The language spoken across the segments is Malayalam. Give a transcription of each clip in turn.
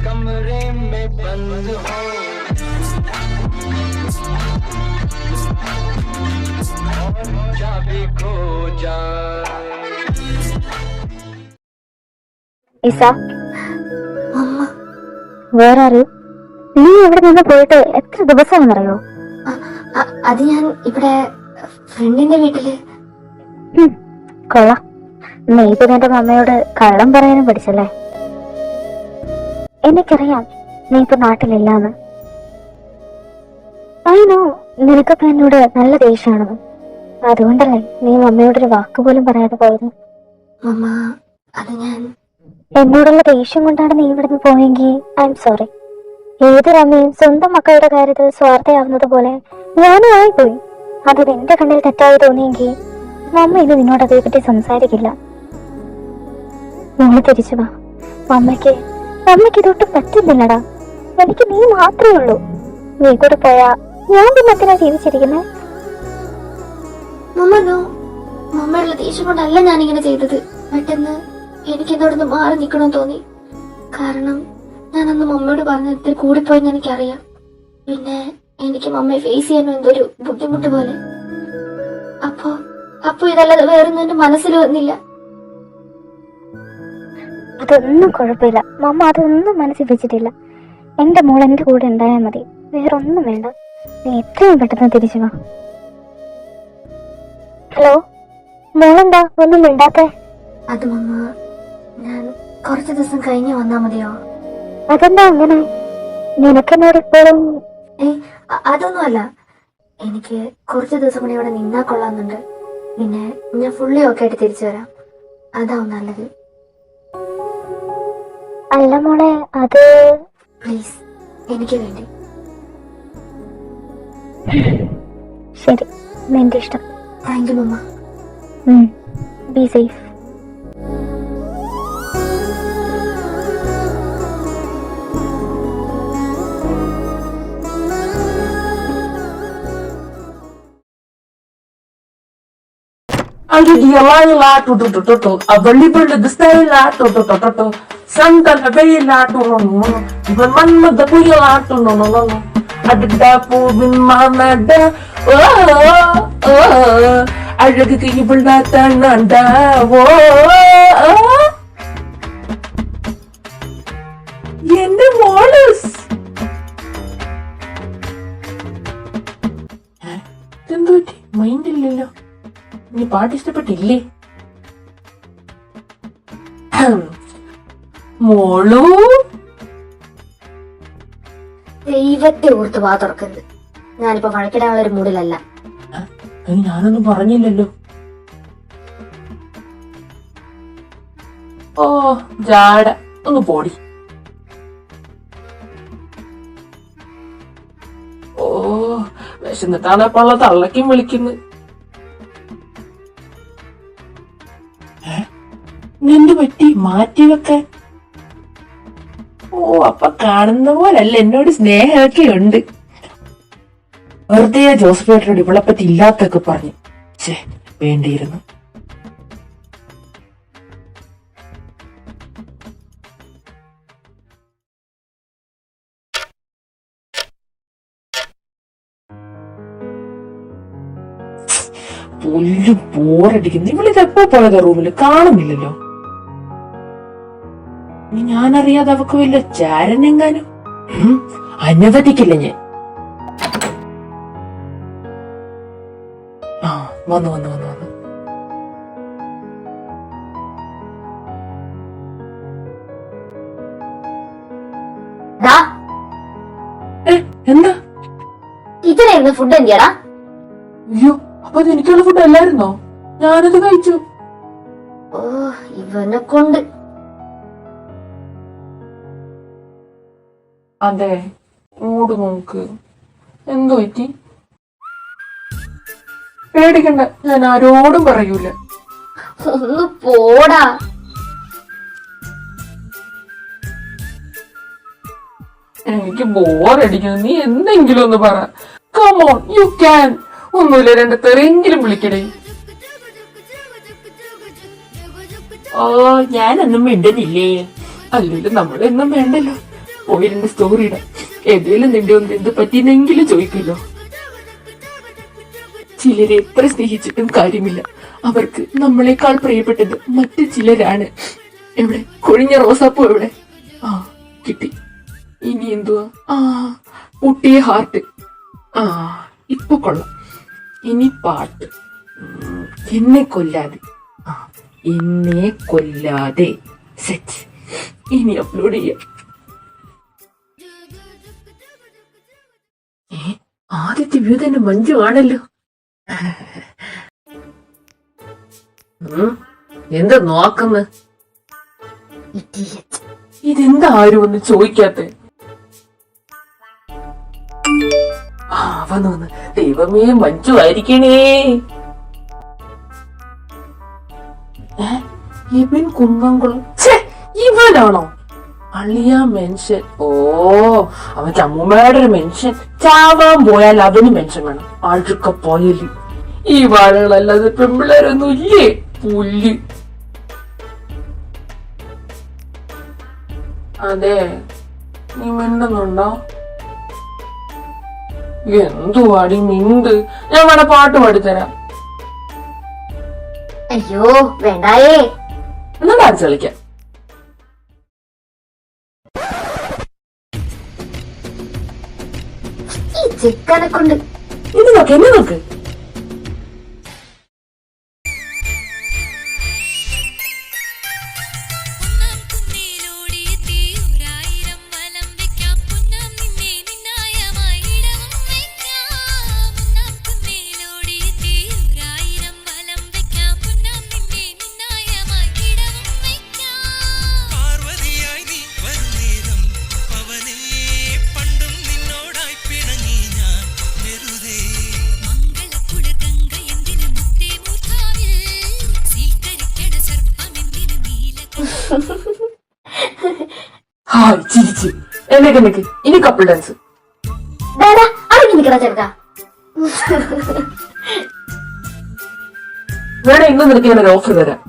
कमरे में बंद हो और चाबी खो जाए। ഇസ, വേറെ ആര്? നീ ഇവിടെ നിന്ന് പോയിട്ട് എത്ര ദിവസമാണെന്നറിയോ? അത് ഞാൻ ഇവിടെ ഫ്രണ്ടിന്റെ വീട്ടില്. കൊള്ളാം, നീ ഇപ്പൊ നിന്റെ മമ്മയോട് കള്ളം പറയാനും പഠിച്ചല്ലേ? എനിക്കറിയാം നീ ഇപ്പൊ നാട്ടിലില്ലാന്ന്. അയ്യോ, നിനക്കൊക്കെ എന്നോട് നല്ല ദേഷ്യമാണെന്ന്. അതുകൊണ്ടല്ലേ നീ മമ്മയോടൊരു വാക്കുപോലും പറയാതെ പോയത്? മമ്മ, അത് ഞാൻ എന്നോടുള്ള ദേഷ്യം കൊണ്ടാണ് നീ ഇവിടുന്ന് പോയെങ്കിൽ ഐ എം സോറി. ഏതൊരമ്മയും സ്വന്തം മക്കളുടെ കാര്യത്തിൽ സ്വാർത്ഥയാവുന്നത് പോലെ ഞാനും ആയിപ്പോയി. അത് നിന്റെ കണ്ണിൽ തെറ്റായി തോന്നിയെങ്കിൽ മമ്മ ഇന്ന് നിന്നോട് അതേപറ്റി സംസാരിക്കില്ല. മോള് തിരിച്ചു വാ. മമ്മയ്ക്ക് ഇതൊട്ടും പറ്റുന്നില്ലടാ. എനിക്ക് നീ മാത്രമേ ഉള്ളൂ. നീ കൂടെ പോയാ ഞാൻ പിന്നെ എന്തിനാ ജീവിച്ചിരിക്കുന്നേ? മമ്മയുള്ള ദേഷ്യം കൊണ്ടല്ല ഞാനിങ്ങനെ ചെയ്തത്. പെട്ടെന്ന് എനിക്ക് എന്നോടൊന്ന് മാറി നിൽക്കണമെന്ന് തോന്നി. കാരണം ഞാനന്ന് മമ്മയോട് പറഞ്ഞതിൽ കൂടിപ്പോയെന്ന് എനിക്കറിയാം. പിന്നെ എനിക്ക് മമ്മയെ ഫേസ് ചെയ്യാനും എന്തൊരു ബുദ്ധിമുട്ട് പോലെ. അപ്പൊ ഇതല്ലാതെ വേറൊന്നും എന്റെ മനസ്സിൽ വന്നില്ല. അതൊന്നും കുഴപ്പമില്ല മമ്മ, അതൊന്നും മനസ്സിൽ വെച്ചിട്ടില്ല. എന്റെ മോൾ എന്റെ കൂടെ ഉണ്ടായാൽ മതി, വേറൊന്നും വേണ്ട. നീ എത്രയും പെട്ടെന്ന് തിരിച്ചു വാ. ഹലോ, മോളെന്താ ഒന്നും മിണ്ടാത്തെ? അത് മമ്മ, ഞാൻ കുറച്ചു ദിവസം കഴിഞ്ഞ് വന്നാ മതിയോ? അതെന്താ അങ്ങനെ? നിനക്കെന്നോട് ഇപ്പോഴും? അതൊന്നുമല്ല, എനിക്ക് കുറച്ചു ദിവസം കൂടി ഇവിടെ നിന്നാ കൊള്ളാന്നുണ്ട്. പിന്നെ ഞാൻ ഫുള്ളി ഓക്കെ ആയിട്ട് തിരിച്ചു വരാം. അതാവും നല്ലത്. അല്ല മോളെ, അത് പ്ലീസ്, എനിക്ക് വേണ്ടി. ശരി, നിന്റെ ഇഷ്ടം. Thank you mamma. Be safe. അഴക് കൈപിള്ളാത്തോ എന്റെ മോളസ് എന്തോ മൈൻഡില്ലല്ലോ. നീ പാട്ട് ഇഷ്ടപ്പെട്ടില്ലേ മോളു? ദൈവത്തെ ഓർത്ത് വാ തുറക്കരുത്. ഞാനിപ്പോ വഴക്കിടാനുള്ള ഒരു മൂഡിലല്ല. ഞാനൊന്നും പറഞ്ഞില്ലല്ലോ. ഓ ജാട, ഒന്ന് പോടി. ഓ വിശന്നിട്ടാണ് പള്ള തള്ളക്കും വിളിക്കുന്നു. എന്ത് പറ്റി മാറ്റിവെക്കാൻ? ഓ അപ്പൊ കാണുന്ന പോലല്ല, എന്നോട് സ്നേഹമൊക്കെ ഉണ്ട്. വെറുതെ ജോസഫേട്ടനോട് ഇവളെപ്പറ്റി ഇല്ലാത്തൊക്കെ പറഞ്ഞു. ഛേ, വേണ്ടിയിരുന്നു. പുല്ല് ബോറടിക്കുന്നു. ഇവളിതെപ്പോ പോയതാ റൂമില്? കാണുന്നില്ലല്ലോ. ഞാനറിയാതെ അവക്ക് വല്ല ചാരനെങ്ങാനും. അനുവദിക്കില്ല ഞാൻ. വന്നു വന്നു വന്നു വന്നു. എന്താ ഇതിനായിരുന്നു ഫുഡ് എന്തിയാടാ? അയ്യോ, അപ്പൊ എനിക്കുള്ള ഫുഡ് അല്ലായിരുന്നോ? ഞാനത് കഴിച്ചു. ഓ, ഇവനെ കൊണ്ട്. അതെ, മൂട് നോക്ക്. എന്തോ പറ്റി? പേടിക്കണ്ട, ഞാൻ ആരോടും പറയൂല. ഒന്ന് പോടാ. എനിക്ക് ബോറടിക്കുന്നു. നീ എന്തെങ്കിലും ഒന്ന് പറ. Come on, you can. ഒന്നുമില്ല, രണ്ട് തെറിയെങ്കിലും വിളിക്കണേ. ഓ, ഞാനൊന്നും മിണ്ടുന്നില്ലേ? അല്ലെങ്കിൽ നമ്മളെന്നും വേണ്ടല്ലോ. പോയിന്റെ സ്റ്റോറി ഇടാം. ഏതേലും നിന്റെ ഒന്ന് എന്ത് പറ്റിയെന്നെങ്കിലും ചോദിക്കുമല്ലോ. ചിലരെ എത്ര സ്നേഹിച്ചിട്ടും കാര്യമില്ല, അവർക്ക് നമ്മളെക്കാൾ പ്രിയപ്പെട്ടത് മറ്റു ചിലരാണ്. എവിടെ കൊഴിഞ്ഞ റോസാപ്പൂ എവിടെ? ആ കിട്ടി. ഇനി എന്തുവാ? പൊട്ടിയ ഹാർട്ട്. ഇപ്പൊ കൊള്ളാം. ഇനി പാട്ട്. എന്നെ കൊല്ലാതെ. എന്നെ കൊല്ലാതെ. സെറ്റ്. ഇനി അപ്ലോഡ് ചെയ്യാം. ആദ്യത്തെ വ്യൂ തന്നെ മഞ്ജു ആണല്ലോ. എന്താ നോക്കുന്ന? ഇതെന്താ ആരും ഒന്ന് ചോദിക്കാത്ത? വന്നു വന്ന്. ദൈവമേ, മഞ്ജു ആയിരിക്കണേ. ഇവൻ കുന്നംകുളം. ഇവനാണോ അളിയ മെൻഷൻ? ഓ, അവന്റെ അമ്മൂമ്മയുടെ ഒരു മെൻഷൻ. ചാവാൻ പോയാൽ അവന് മെൻഷൻ വേണം. അഴുക്ക പോയല്. ഈ വാഴകളല്ലാതെ പെമ്പിള്ളേരൊന്നും ഇല്ലേ? പുല്ല്. അതെ, നീ മിണ്ടുന്നുണ്ടോ? എന്തുവാടി മിണ്ട്? ഞാൻ വേണ പാട്ട് പാടിത്തരാം. അയ്യോ വേണ്ടായേ. എന്നാ ഡാൻസ് കളിക്കാം. ഈ ചിക്കനെ കൊണ്ട് ഇത് നോക്ക്, എന്നെ നോക്ക്. ഹായ് ചിരിച്ച്. എന്നേക്ക് ഇനി കപ്പിൾ ഡാൻസ്. ചെറുക്കാ വേണം. ഇന്ന് നിനക്ക് ഞാനൊരു ഓഫർ തരാം.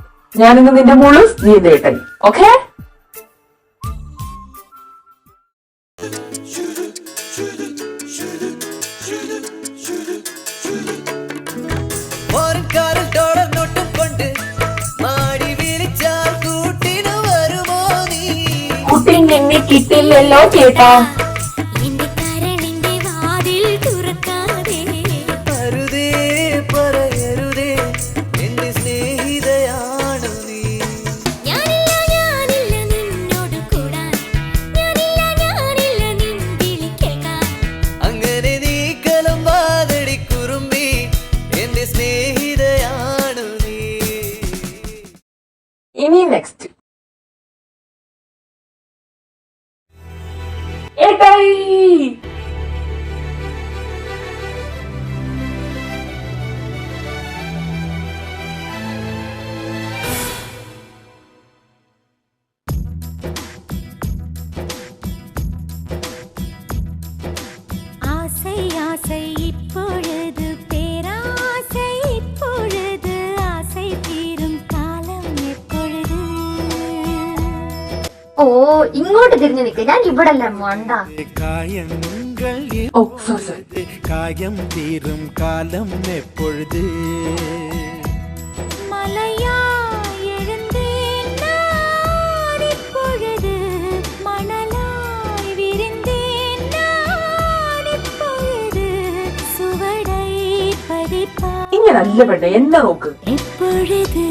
ഞാനിന്ന് നിന്റെ മോള്, നീ എന്റെ ഏട്ടായി. ഓക്കെ? കുട്ടി നിന്നെ കിട്ടില്ലല്ലോ ചേട്ടാ. ഇനി നെക്സ്റ്റ് ഏട്ടായി. ஆசை ஆசை இப்பொழுது பேராசை இப்பொழுது ஆசை தீரும் காலம் எப்பொழுது. ഓ ഇങ്ങോട്ട് തിരിഞ്ഞു നിൽക്ക്. ഞാൻ ഇവിടെ അല്ല മണ്ട. ഓ സോറി. കായം തീരും കാലം എപ്പോഴത്. மலையாய் எழுந்தேன் நான் இப்பொழுது மணலாய் விரிந்தேன் நான் இப்பொழுது சுவடை பதிப்பாய் ഇങ്ങനെ നല്ല പെണ്ണ എന്നെ നോക്ക്. எப்பொழுது.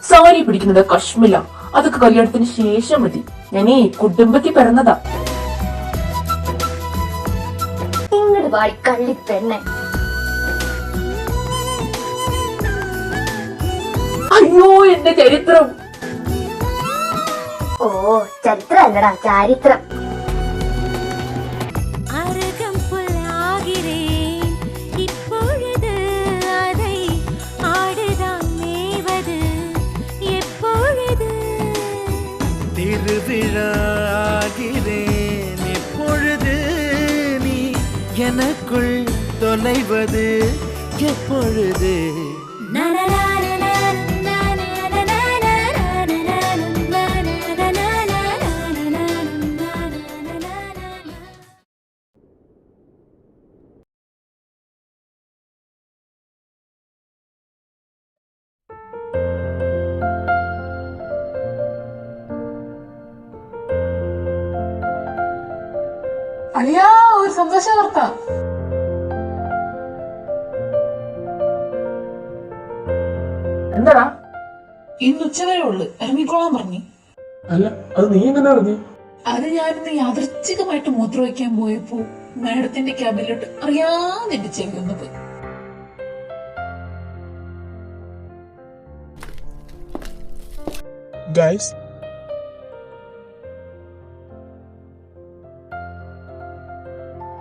സാരി പിടിക്കുന്നത് കശ്മില. അതൊക്കെ കല്യാണത്തിന് ശേഷം മതി. ഞാനേ കുടുംബത്തിൽ പിറന്നതാ. ഇങ്ങോട്ട് പാടി കള്ളി തന്നെ. അയ്യോ എന്റെ ചരിത്രം. ഓ ചരിത്രം അല്ലടാ ചാരിത്രം. திருவிழாகிறேன் எப்பொழுது நீ எனக்குள் தொலைவது எப்பொழுது അളിയാ ഒരു സന്തോഷ വാർത്ത. എന്താടാ? ഇന്ന് ഉച്ചവരെ ഉള്ളു, ഇറങ്ങിക്കോളാൻ പറഞ്ഞു. അല്ല അത് നീ എങ്ങനെ അറിഞ്ഞു? അത് ഞാനിന്ന് യാദൃച്ഛികമായിട്ട് മൂത്രമൊഴിക്കാൻ പോയപ്പോ മാഡത്തിന്റെ ക്യാബിലോട്ട് അറിയാതെ എന്റെ ചെവി ഒന്ന് പോയി. Guys,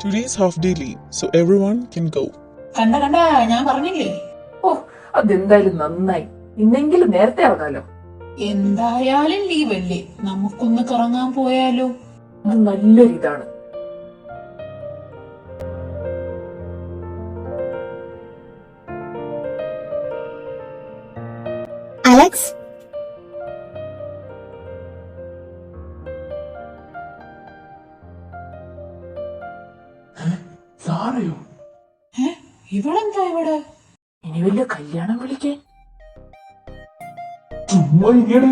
today's half day leave, so everyone can go. കണ്ട ഞാൻ പറഞ്ഞില്ലേ. ഓ, അതെന്തായാലും നന്നായി. ഇന്നെങ്കിലും നേരത്തെ ഇറങ്ങാലോ. എന്തായാലും ലീവല്ലേ, നമുക്കൊന്ന് കറങ്ങാൻ പോയാലോ? അത് നല്ലൊരു ഇതാണ്. അലക്സ്, സാറയോ? ഇവളെന്താ ഇവിടെ? ഇനി വലിയ കല്യാണം വിളിക്കേ? ചുമ്മാ ഇരിയടെ.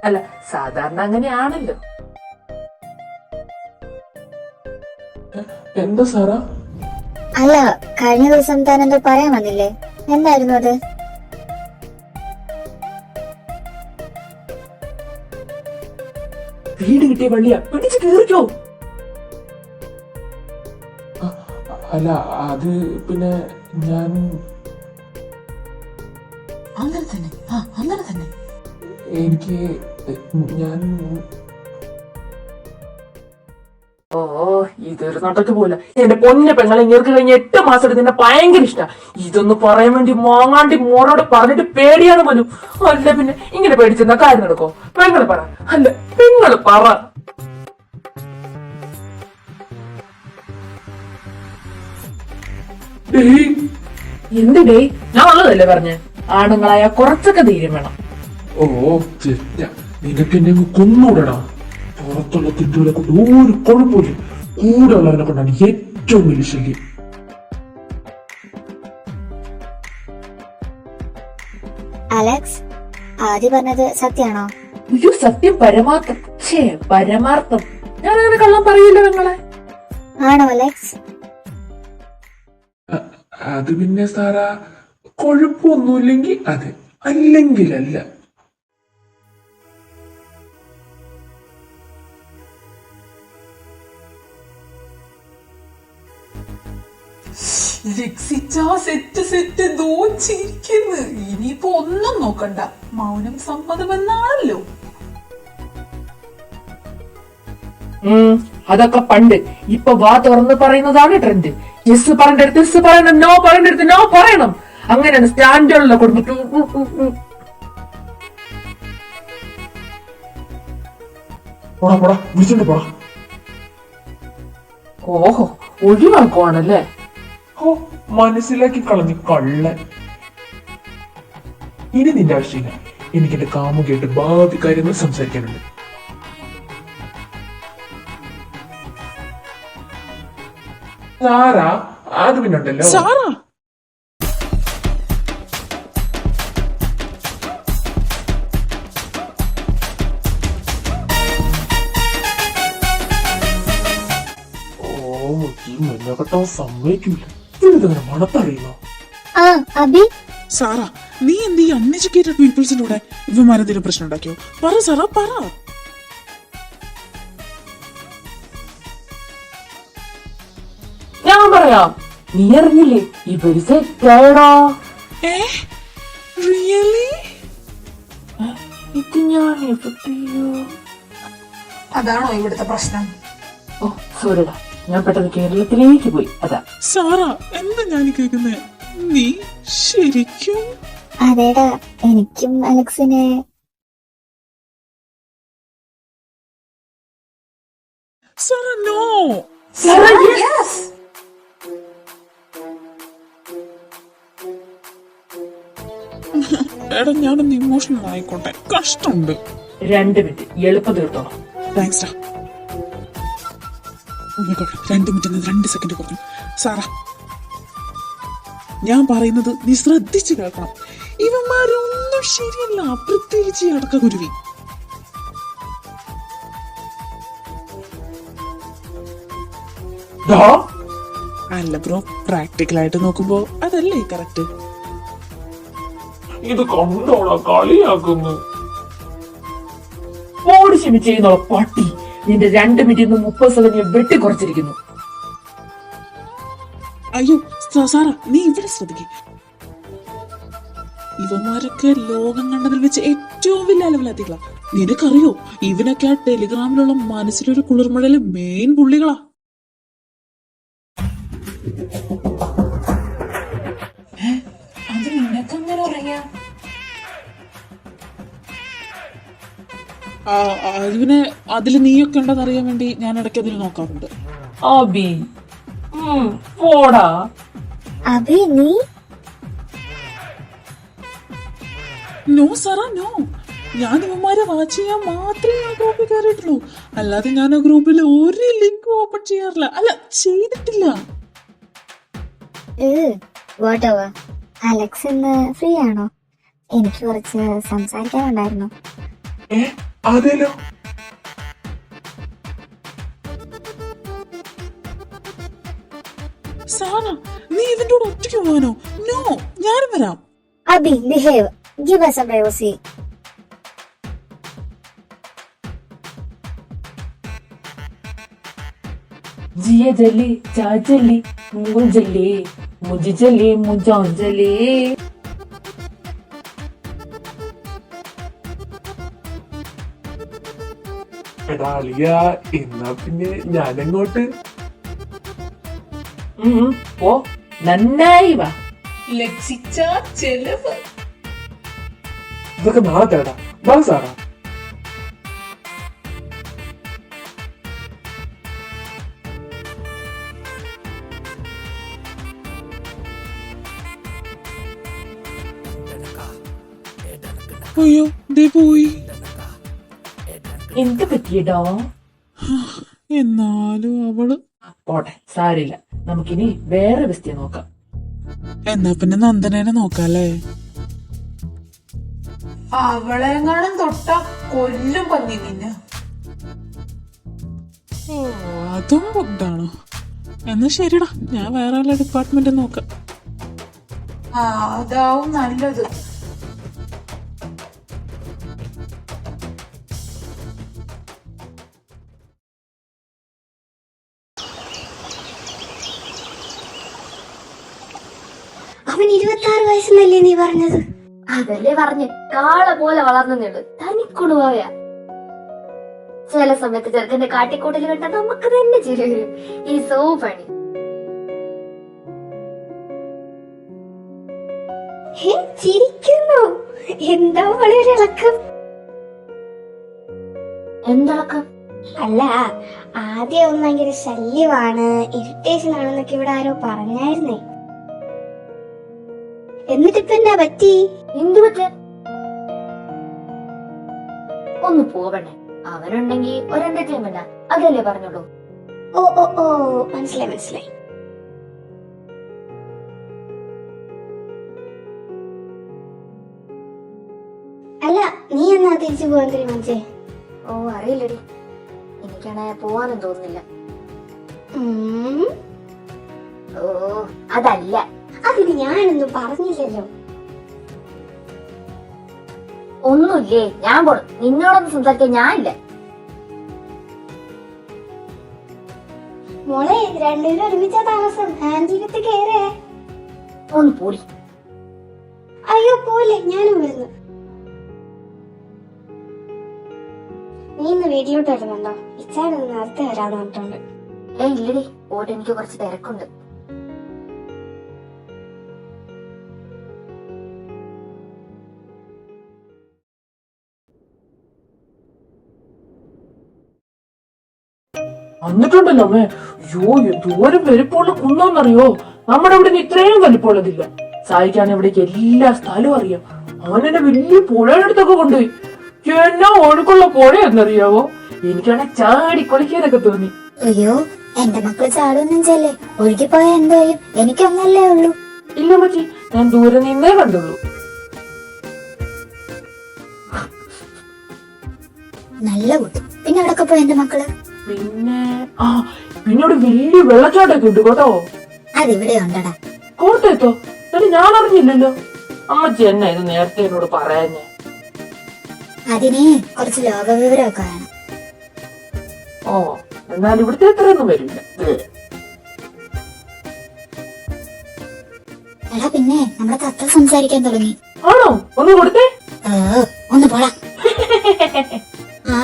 അല്ല, സാധാരണ അങ്ങനെയാണല്ലോ. എന്താ സാറാ? അല്ല, കഴിഞ്ഞ ദിവസം താൻ എന്തോ പറയാൻ വന്നില്ലേ, എന്തായിരുന്നു അത്? വീട് കിട്ടിയ പള്ളിയാ, പിടിച്ച് കീറിക്കോ. അല്ല അത് പിന്നെ ഞാൻ അങ്ങനെ തന്നെ, അങ്ങനെ തന്നെ. എനിക്ക് ഞാൻ ഓ, ഇതൊരു നടക്ക് പോലെ. എന്റെ പൊന്നെ പെങ്ങളെ ഇങ്ങേർക്ക് കഴിഞ്ഞ 8 മാസം നിന്നെ ഭയങ്കര ഇഷ്ടാ. ഇതൊന്ന് പറയാൻ വേണ്ടി മോങ്ങാണ്ടി മോനോട് പറഞ്ഞിട്ട് പേടിയാണ് പോലും. അല്ല പിന്നെ ഇങ്ങനെ പേടിച്ചെന്നാ കാര്യം നടക്കോ? പെങ്ങള് പറ. അല്ല, പെങ്ങള് പറ. എന്തിടേ? ഞാൻ ഉള്ളതല്ലേ പറഞ്ഞേ, ആണുങ്ങളായ കുറച്ചൊക്കെ ധൈര്യം വേണം. ഓ ചെറ്റ, നിനക്ക് എന്നെ അങ്ങ് കൊന്നൂടടാ. പുറത്തുള്ള തിട്ടുകളെ കൊണ്ട് ഒരു കുഴപ്പമില്ല, കൂടെ ഉള്ളവനെ കൊണ്ടാണ് ഏറ്റവും വലിയ ശല്യം. അലക്സ്, ആദ്യം പറഞ്ഞത് സത്യാണോ? അയ്യോ, സത്യം പരമാർത്ഥം. പരമാർത്ഥം. ഞാൻ അങ്ങനെ കള്ളം പറയില്ല പെങ്ങളെ. ആണോ അലക്സ്? അത് പിന്നെ സാറാ, കുഴപ്പമൊന്നുമില്ലെങ്കിൽ അതെ, അല്ലെങ്കിലല്ല. രക്ഷിച്ചാ സെറ്റ് ദോച്ചിരിക്കുന്നു. ഇനിയിപ്പോ ഒന്നും നോക്കണ്ട, മൗനം സമ്മതമെന്നാണല്ലോ. അതൊക്കെ പണ്ട്. ഇപ്പൊ വാ തുറന്ന് പറയുന്നതാണ് ട്രെൻഡ്. യെസ് പറയേണ്ടടുത്ത് യെസ് പറയണം, നോ പറയേണ്ടടുത്ത് നോ പറയണം. അങ്ങനെയാണ് സ്റ്റാൻഡേർഡിലെ കൊടുത്തിട്ട്. പോടാ പോടാ, വിളിച്ചിട്ട് പോടാ. ഓഹോ, ഒഴിവാക്കുവാണല്ലേ? ഓ, മനസ്സിലാക്കി കളഞ്ഞു കള്ളൻ. ഇനി നിന്റെ ആവശ്യമില്ല, എനിക്ക് എന്റെ കാമുകയായിട്ട് ഭാവി കാര്യങ്ങൾ സംസാരിക്കാനുണ്ട്. സാറാ, അത് പിന്നെ ഉണ്ടല്ലോ. സാറാ, ഈ മെല്ലകെട്ടോ സമ്മതിക്കൂല. ഇതിങ്ങനെ മണത്തറിയുമോ? ആ അബി, സാറാ, നീ എന്ത് ഈ അൺഎഡ്യൂക്കേറ്റഡ് പീപ്പിൾസിന്റെ കൂടെ ഇവന്മാരെന്തെങ്കിലും പ്രശ്നം ഉണ്ടാക്കിയോ? പറ സാറാ, പറ. ഞാൻ പറയാം. നീ അറിഞ്ഞില്ലേ, ഇവര് സെറ്റായടാ. റിയലി? ഇത് ഞാൻ എഫക്ട് ചെയ്യോ? അതാണോ ഇവിടുത്തെ പ്രശ്നം? ഓ സോറിടാ, ഞാൻ പെട്ടെന്ന് കേരളത്തിലേക്ക് പോയി, അതാ. സാറാ, എന്താ ഞാൻ കേൾക്കുന്നത്? നീ ശരിക്കും? അതേടാ, എനിക്കും അലക്സിനെ സാറ നോ. എടാ ഞാനൊന്ന് ഇമോഷണൽ ആയിക്കോട്ടെ, കഷ്ടമുണ്ട്. 2 മിനിറ്റ് എളുപ്പം തീർത്തോളാം. താങ്ക്സ് ഡാ. 2 മിനിറ്റ് 2 സെക്കൻഡ് കുറഞ്ഞു. സാറാ, ഞാൻ പറയുന്നത് നീ ശ്രദ്ധിച്ചു കേൾക്കണം. ഇവന്മാരൊന്നും ശരിയല്ല, പ്രത്യേകിച്ച് ഈ അടക്കക്കുരുവി. ഡാ, അല്ല ബ്രോ, പ്രാക്ടിക്കലായിട്ട് നോക്കുമ്പോ അതല്ലേ കറക്റ്റ്. ഇത് കണ്ടോളാ കളിയാക്കുന്നു. ഓടി ക്ഷമിച്ചോ പട്ടി. നിന്റെ 2 മിനിറ്റ് 30 സെക്കൻഡ് വെട്ടി കുറച്ചിരിക്കുന്നു. അയ്യോ സാറാ, നീ ഇവിടെ ശ്രദ്ധിക്കേ. ഇവന്മാരൊക്കെ ലോകം കണ്ടതിൽ വെച്ച് ഏറ്റവും വലിയ ലെവലെത്തിക്കളാ. നിനക്കറിയോ, ഇവനൊക്കെ ആ ടെലിഗ്രാമിലുള്ള മനസ്സിലൊരു കുളിർമഴയിലെ മെയിൻ പുള്ളികളാ. അത് നിനക്കങ്ങനെ അറിയാം? ഇവനെ അതില് നീയൊക്കെ ഉണ്ടെന്ന് അറിയാൻ വേണ്ടി ഞാൻ ഇടയ്ക്ക് അതിൽ നോക്കാറുണ്ട്. അബി പോടാ. അഭി നീ നോ സാറാ നോ. ഞാൻ ഇവന്മാരെ വാച്ച് ചെയ്യാൻ മാത്രമേ ആ ഗ്രൂപ്പിൽ കയറിയിട്ടുള്ളൂ. അല്ലാതെ ഞാൻ ആ ഗ്രൂപ്പിൽ ഒരു ലിങ്ക് ഓപ്പൺ ചെയ്യാറില്ല. അല്ല, ചെയ്തിട്ടില്ല. വാട്ടവർ. അലക്സ് ഇന്ന് ഫ്രീ ആണോ? എനിക്ക് കുറച്ച് സംസാരിക്കാനുണ്ടായിരുന്നു. അതേലോ. സാറാ, നീ ഇവന്റെ കൂടെ ഒറ്റയ്ക്ക് പോകാനോ? നോ, ഞാനും വരാം. Abhi behave, give us some privacy. जिया जली जा जली मुझे मुझे जली मुझे जली. എടാ അളിയ, എന്നാ പിന്നെ ഞാനങ്ങോട്ട്. ഓ നന്നായി വാ. ലക്ഷിച്ച ചെലവ്. ഇതൊക്കെ നാളെ തേടാ. വാ സാറാ. അയ്യോ, ദേ പോയി. എന്ത് പറ്റിയടോ? എന്നാലും അവള്. പോട്ടെ, സാരില്ല. നമുക്കിനി വേറെ ബെസ്റ്റിയെ നോക്കാം. എന്നാ പിന്നെ നന്ദനേനെ നോക്കാല്ലേ? അവളെങ്ങാനും തൊട്ട കൊല്ലും പന്നി നിന്നെ. ഓ, അതും ബുദ്ധാണോ? എന്നാ ശരിടാ, ഞാൻ വേറെ വല്ല ഡിപ്പാർട്ട്മെന്റ് നോക്കാം. അതാവും നല്ലത്. അവൻ 26 വയസ്സെന്നല്ലേ നീ പറഞ്ഞത്? അതല്ലേ പറഞ്ഞ്, കാള പോലെ വളർന്നുള്ളു. തനിക്കുണുപോയ ചില സമയത്ത് ചെറുക്കന്റെ കാട്ടിക്കൂട്ടൽ കണ്ട നമുക്ക് തന്നെ ചിരി വരും. ഈ സോ പണി. ചിരിക്കുന്നു. എന്താ വളരെ ഇളക്കം? എന്തിളക്കം? അല്ല, ആദ്യം ഭയങ്കര ശല്യമാണ്, ഇറിറ്റേഷൻ ആണെന്നൊക്കെ ഇവിടെ ആരോ പറഞ്ഞായിരുന്നേ. എന്നിട്ടിപ്പ എന്നാ പറ്റി? എന്തു പറ്റ? ഒന്ന് പോവണേ. അവനുണ്ടെങ്കി ഒരു എന്റർടൈൻമെന്റ്, അതല്ലേ പറഞ്ഞോളൂ. ഓ ഓ ഓ, മനസ്സിലായി മനസ്സിലായി. അല്ല, നീ എന്നാ തിരിച്ചു പോവാൻ തീരുമാനിച്ചേ? ഓ അറിയില്ലടി, എനിക്കാണെ പോവാനും തോന്നുന്നില്ല. ഓ അതല്ല, അതിന് ഞാനൊന്നും പറഞ്ഞില്ലല്ലോ. ഒന്നുമില്ലേ, ഞാൻ പോണം. നിന്നോടൊന്നും സംസാരിക്കാൻ ഞാനില്ല. മോളെ, രണ്ടുപേരും ഒരുമിച്ചാ താമസം. ആന്റിക്കത്ത് കേറേ. ഒന്ന് പോടി. അയ്യോ പോലെ, ഞാനും വരുന്നു. നീ ഇന്ന് വീട്ടിലോട്ട് വരുന്നുണ്ടോ? ഇച്ചാനൊന്ന് നേരത്തെ വരാന്ന് പറഞ്ഞിട്ടുണ്ട്. ഇല്ലടി, പോയിട്ട് എനിക്ക് കുറച്ച് തിരക്കുണ്ട്. വന്നിട്ടുണ്ടല്ലോ അമ്മേ. അയ്യോ എന്തോരം വലിപ്പമുള്ള കുന്നോന്നറിയോ. നമ്മുടെ ഇവിടെ നിന്ന് ഇത്രയും വലിപ്പമുള്ളതില്ല. സായിക്കാണ് ഇവിടേക്ക് എല്ലാ സ്ഥലവും അറിയാം. അവനെന്നെ വലിയ പുഴയുടെ അടുത്തൊക്കെ കൊണ്ടുപോയി. എന്നാ ഒഴുക്കുള്ള പുഴയെന്നറിയാവോ. എനിക്കാണെ ചാടി കളിക്കാനൊക്കെ തോന്നി. അയ്യോ എന്റെ മക്കള് ചാടൊന്നും ചെല്ലേ, ഒഴുകിപ്പോയാ എന്തോ ചെയ്യും? എനിക്കൊന്നല്ലേ ഉള്ളൂ. ഇല്ല മച്ചി, ഞാൻ ദൂരെ നിന്നേ കണ്ടുള്ളൂ. നല്ല കുട്ടി. പിന്നെ എവിടൊക്കെ പോയി എന്റെ മക്കള്? പിന്നെ പിന്നെ ഇവിടെ വലിയ വെള്ളച്ചാട്ടൊക്കെ ഉണ്ട് കേട്ടോ. അതിവിടെ ഉണ്ടടാ. കോട്ടയത്തോ? എന്നിട്ട് ഞാൻ അറിഞ്ഞില്ലല്ലോ. അമ്മച്ചി എന്നെ ഇത് നേരത്തെ എന്നോട് പറയാഞ്ഞേ. അതിനെ കുറച്ച് ലോകവിവരമൊക്കെ വേണം. ഓ എന്നാൽ ഇവിടുത്തെ എത്രയൊന്നും വരില്ല. എടാ പിന്നെ നമ്മുടെ തത്ത സംസാരിക്കാൻ തുടങ്ങി. ആണോ? ഒന്ന് കൊടുത്തേ. ഒന്ന് പോടാ. ആ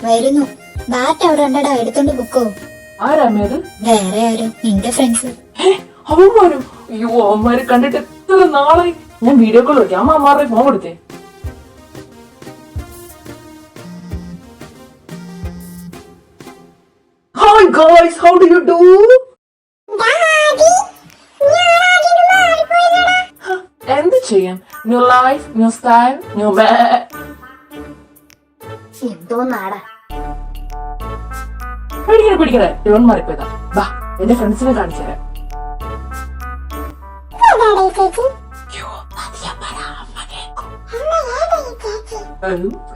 വരുന്നു. ബാറ്റ് അവിടെ ഉണ്ടടാ, എടുത്തോണ്ട് ബുക്കോ. ആരാമേത്? വേറെ ആരും, നിന്റെ ഫ്രണ്ട്സ്. അവന്മാരും? അയ്യോ അവന്മാരെ കണ്ടിട്ട് എത്ര നാളായി. ഞാൻ വീഡിയോ കോൾ വിളിക്കാം. അമ്മ അമ്മാരുടെ ഫോൺ കൊടുത്തേ. Hi guys, how do you do? എന്ത് ചെയ്യാൻ? New life, new style, new എന്തോ നാടാ. പിടിക്കണേ ഇവൻ മാറിപ്പോയതാ. ബാ എന്റെ ഫ്രണ്ട്സിനെ കാണിച്ചു തരാം.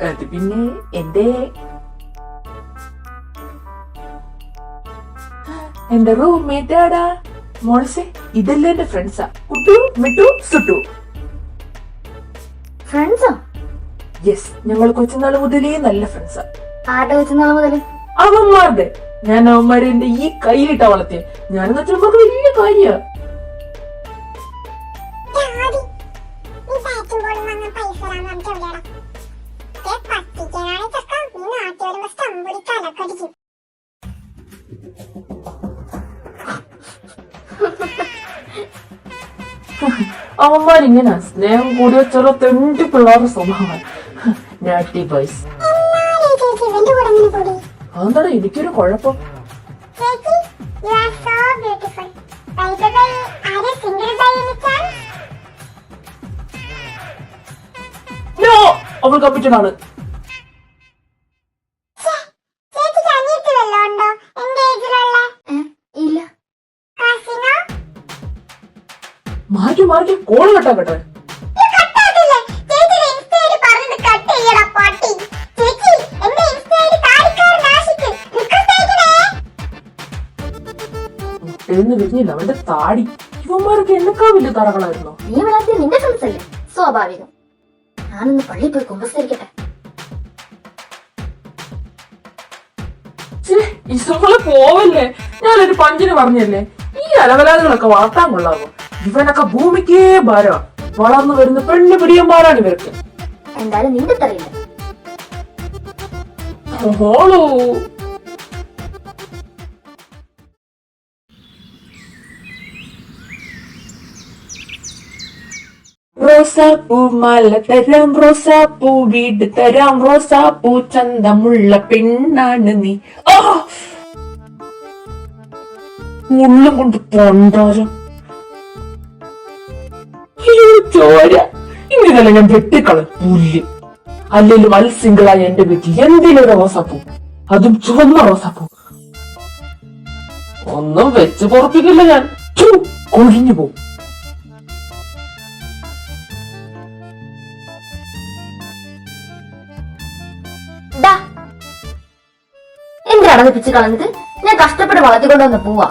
അത് പിന്നെ എന്റെ റൂംമേറ്റ് ആടാ. മോളസെ ഇതെല്ലാം എന്റെ ഫ്രണ്ട്സാ. കുട്ടു, മിട്ടു, സുട്ടു. ഫ്രണ്ട്സോ? യെസ്, ഞങ്ങൾ കൊച്ചുനാള് മുതലേ നല്ല ഫ്രണ്ട്സാ. ആരുടെ കൊച്ചുനാള് മുതല്? അവന്മാരുടെ. ഞാൻ അവന്മാരെ എന്റെ ഈ കയ്യിലിട്ട വളർത്തിയ. ഞാനെന്ന് വെച്ചാൽ നമുക്ക് വലിയ കാര്യ. അവന്മാരിങ്ങനെ സ്നേഹം കൂടി വെച്ചുള്ള 20 പിള്ളേരുടെ സ്വഭാവം. നാട്ടി ബോയ്സ്. അതെന്താടാ എനിക്കൊരു കുഴപ്പം? അവൾ കപ്പിറ്റനാണ്. ഇല്ല. മാറ്റി കോള് കട്ടാക്കട്ടെ. എഴുന്ന് വിരിഞ്ഞില്ല അവന്റെ താടി. ഇവന്മാരൊക്കെ എന്നെക്കാ വലിയ തറകളായിരുന്നു. നീ വളർത്തിയ നിന്റെ ഫ്രണ്ട്സ് അല്ലേ? സ്വാഭാവികം. ഞാനൊന്ന് പള്ളിയിൽ പോയി കുമ്പസരിക്കട്ടെ. ഇസങ്ങളെ പോവല്ലേ. ഞാനൊരു പഞ്ചിന് പറഞ്ഞല്ലേ, ഈ അലവലാദികളൊക്കെ വളർത്താൻ കൊള്ളാവോ? ഇവനൊക്കെ ഭൂമിക്കേ ഭാര. വളർന്നു വരുന്ന പെണ്ണ് പിടിയന്മാരാണ് ഇവർക്ക്. എന്തായാലും നിന്റെ തറയില്ല. ഓളോ റോസാപ്പൂ മാല തരാം, റോസാപ്പൂ വീട് തരാം, റോസാപ്പൂ ചന്തമുള്ള പെണ്ണാണ് നീ. ഉള്ളം കൊണ്ട് പൊണ്ടാരം. ചോര ഇങ്ങനെ ഞാൻ വെട്ടിക്കള പുല്ല്. അല്ലെങ്കിലും സിംഗിളായ എന്റെ വീട്ടിൽ എന്തിനൊരു റോസാപ്പൂ, അതും ചുവന്ന റോസാപ്പൂ. ഒന്നും വെച്ച് പൊറപ്പിക്കില്ല ഞാൻ. കൊഴിഞ്ഞു പോവും. എന്തിനാണ് പിച്ച് കളഞ്ഞിട്ട്? ഞാൻ കഷ്ടപ്പെട്ട് വളർത്തിക്കൊണ്ടുവന്ന് പോവാ.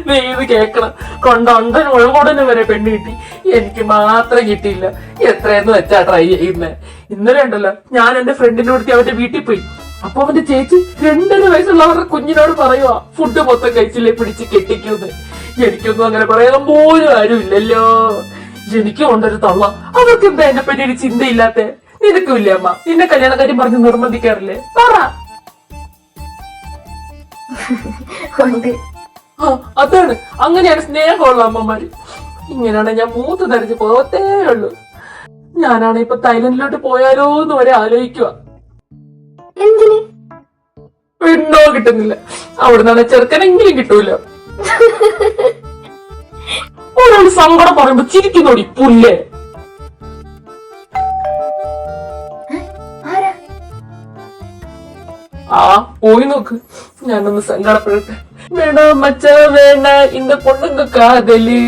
നീ ഇത് കേക്കണം. കൊണ്ടൊണ്ടൻ ഒഴുകൊടന് വരെ പെണ്ണ് കിട്ടി, എനിക്ക് മാത്രം കിട്ടിയില്ല. എത്രയെന്ന് വെച്ചാ ട്രൈ ചെയ്യുന്നേ. ഇന്നലെ ഉണ്ടല്ലോ, ഞാൻ എന്റെ ഫ്രണ്ടിന്റെ അടുത്ത് അവന്റെ വീട്ടിൽ പോയി. അപ്പൊ അവന്റെ ചേച്ചി 2.5 വയസ്സുള്ള അവരുടെ കുഞ്ഞിനോട് പറയുവാ, ഫുഡ് മൊത്തം കഴിച്ചില്ലേ പിടിച്ച് കെട്ടിക്കൂന്ന്. എനിക്കൊന്നും അങ്ങനെ പറയാൻ പോലും ആരും ഇല്ലല്ലോ. എനിക്കും ഉണ്ടൊരു തള്ള. അവർക്ക് എന്താ എന്നെ പറ്റി ഒരു ചിന്തയില്ലാത്ത? നിനക്കും ഇല്ലേ അമ്മ? നിന്നെ കല്യാണക്കാര്യം പറഞ്ഞ് നിർബന്ധിക്കാറില്ലേ? പറ. അതാണ്, അങ്ങനെയാണ് സ്നേഹമുള്ള അമ്മമാര്. ഇങ്ങനെയാണ് ഞാൻ മൂത്ത് ധരിച്ച് പോകത്തേ ഉള്ളൂ. ഞാനാണ് ഇപ്പൊ തായ്ലൻഡിലോട്ട് പോയാലോ എന്ന് വരെ ആലോചിക്കുക. എന്തിന്? പെണ്ണോ കിട്ടുന്നില്ല, അവിടെ നിന്നാണ് ചെറുക്കനെങ്കിലും കിട്ടൂല. ഒരാൾ സങ്കടം പറയുമ്പോ ചിരിക്കുന്നോടി പുല്ലേ. ആരാ? ആ പോയി നോക്ക്, ഞാനൊന്ന് സങ്കടപ്പെടട്ടെ. വേണ മച്ച വേണ இந்த பொண்ணுங்க കാതല്.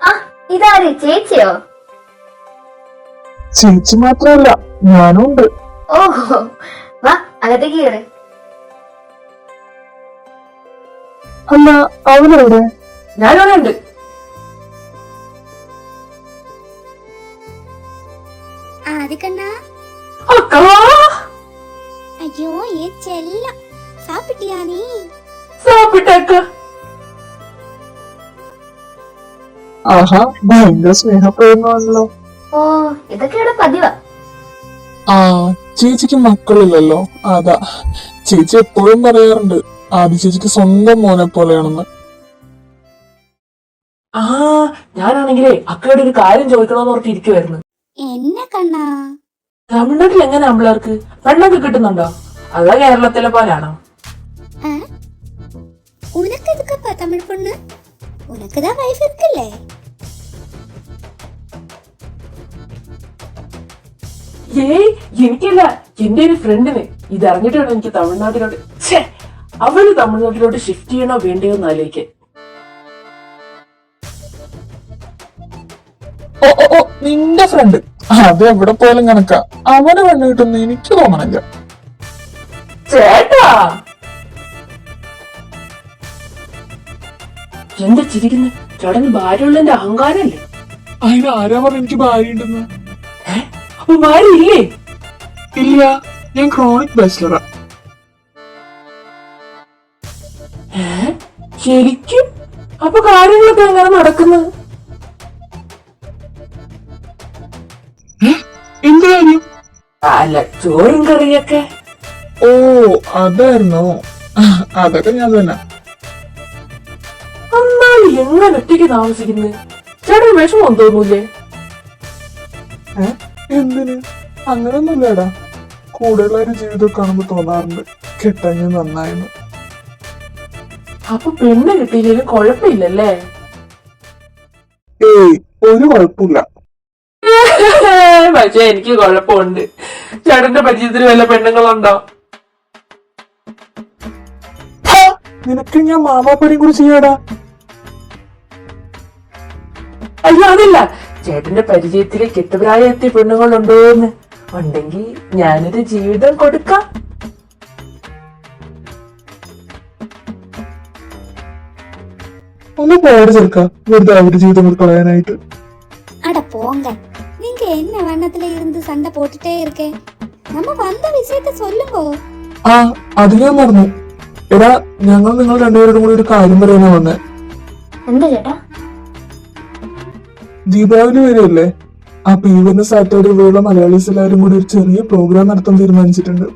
ആ ഇതാര്, ചേച്ചിയോ? ചേച്ചി മാത്രമല്ല ഞാനും ഉണ്ട്. ഓഹോ, വാ അകത്തേക്ക് കയറ്. അല്ല അവനെവിടെ? ഞാനവിടെ ഉണ്ട്. ஆதிக்கண்ணா, അക്കാ ஐயோ ஏ செல்லம், சாப்பிட்டியா நீ? സാപ്പിട്ടേക്ക. ആഹാ, ഭയങ്കര സ്നേഹപ്രേമാണല്ലോ. ഓ ഇതൊക്കെയുടെ പതിവാ. ആ ചേച്ചിക്ക് മക്കളില്ലല്ലോ, അതാ ചേച്ചി എപ്പോഴും പറയാറുണ്ട് ആദ്യ ചേച്ചിക്ക് സ്വന്തം മോനെ പോലെയാണെന്ന്. ആ ഞാനാണെങ്കിലേ അക്കയുടെ ഒരു കാര്യം ചോദിക്കണമെന്ന് ഓർത്ത് ഇരിക്കുവായിരുന്നു. என்ன கண்ணா? തമിഴ്നാട്ടിൽ എങ്ങനെ ആമ്പിളേർക്ക് പെണ്ണൊക്കെ കിട്ടുന്നുണ്ടോ? അതാ കേരളത്തിലെ പോലാണോ? ஆ? உனக்கு எதுக்குப்பா தமிழ் பொண்ணு? உனக்கு தான் வைஃப் இருக்குல்லே. ഏയ് എനിക്കല്ല, എന്റെ ഒരു ഫ്രണ്ടിന് ഇതറിഞ്ഞിട്ട് വേണം എനിക്ക് തമിഴ്നാട്ടിലോട്ട്, അവന് തമിഴ്നാട്ടിലോട്ട് ഷിഫ്റ്റ് ചെയ്യണോ വേണ്ടയോ എന്ന് ആലോചിക്കാൻ. ഓ ഓ ഓ, നിന്റെ ഫ്രണ്ട് അത് എവിടെ പോയാലും കണക്കാ. അവന് പെണ്ണ് കിട്ടുന്ന എനിക്ക് തോന്നണില്ല. ചേട്ടാ എന്താ ചിരിക്കുന്നെ? ചേട്ടന് ഭാര്യയുള്ളതിന്റെ അഹങ്കാരല്ലേ? അതിന് ആരാ പറഞ്ഞ എനിക്ക് ഭാര്യ ഉണ്ടെന്ന്? അപ്പൊ ഭാര്യ ഇല്ലേ? ഇല്ല, ഞാൻ ക്രോണിക് ബാച്ചിലറാ. ശരിക്കും? അപ്പൊ കാര്യങ്ങളൊക്കെ എങ്ങനെ നടക്കുന്നത്? എന്ത് കാര്യം? അല്ല, ചോറും കറിയൊക്കെ. ഓ അതായിരുന്നോ? അതൊക്കെ ഞാൻ തന്നെ. എന്നാലും എങ്ങനെ ഒറ്റയ്ക്ക് താമസിക്കുന്നത്? ചേട്ടന് വിഷമം തോന്നൂലേ? എന്തിന്? അങ്ങനൊന്നുമില്ലടാ, കൂടെയുള്ള ഒരു ജീവിതം കാണുമ്പോ തോന്നാറുണ്ട് കെട്ടഞ്ഞ് നന്നായിരുന്നു. അപ്പൊ പെണ്ണ് കിട്ടിയില്ലെങ്കിലും കുഴപ്പമില്ലല്ലേ? ഏയ് ഒരു കുഴപ്പമില്ല. പക്ഷെ എനിക്ക് കുഴപ്പമുണ്ട്. ചേട്ടന്റെ പരിചയത്തിൽ വല്ല പെണ്ണുങ്ങളുണ്ടോ? നിനക്ക് ഞാൻ മാമാപ്പടിയും കൂടി ചെയ്യാടാ. അയ്യോ അതല്ല, ചേട്ടന്റെ പരിചയത്തില് കെട്ടുപ്രായത്തിയ പെണ്ണുങ്ങളുണ്ടോന്ന്. ഉണ്ടെങ്കിൽ ഞാനൊരു ജീവിതം കൊടുക്കാം. ഒന്ന് പോട് ചെറുക്ക, വെറുതെ അവരുടെ ജീവിതം കൂടി കളയാനായിട്ട്. அட போங்க, நீங்க என்ன வண்ணத்துல இருந்து சண்டை போட்டுட்டே இருக்கே. நம்ம வந்த விஷயத்த சொல்லுங்க. ആ അത് ഞാൻ മറന്നു. എടാ, ഞങ്ങൾ നിങ്ങൾ രണ്ടുപേരോടും കൂടി ഒരു കാര്യം പറയാനാ വന്നേ. എന്താ ചേട്ടാ? ദീപാവലി വരെയല്ലേ, അപ്പൊ ഈ വരുന്ന സാറ്റർഡേ ഇവിടെയുള്ള മലയാളീസ് എല്ലാവരും കൂടി ഒരു ചെറിയ പ്രോഗ്രാം നടത്താൻ തീരുമാനിച്ചിട്ടുണ്ട്.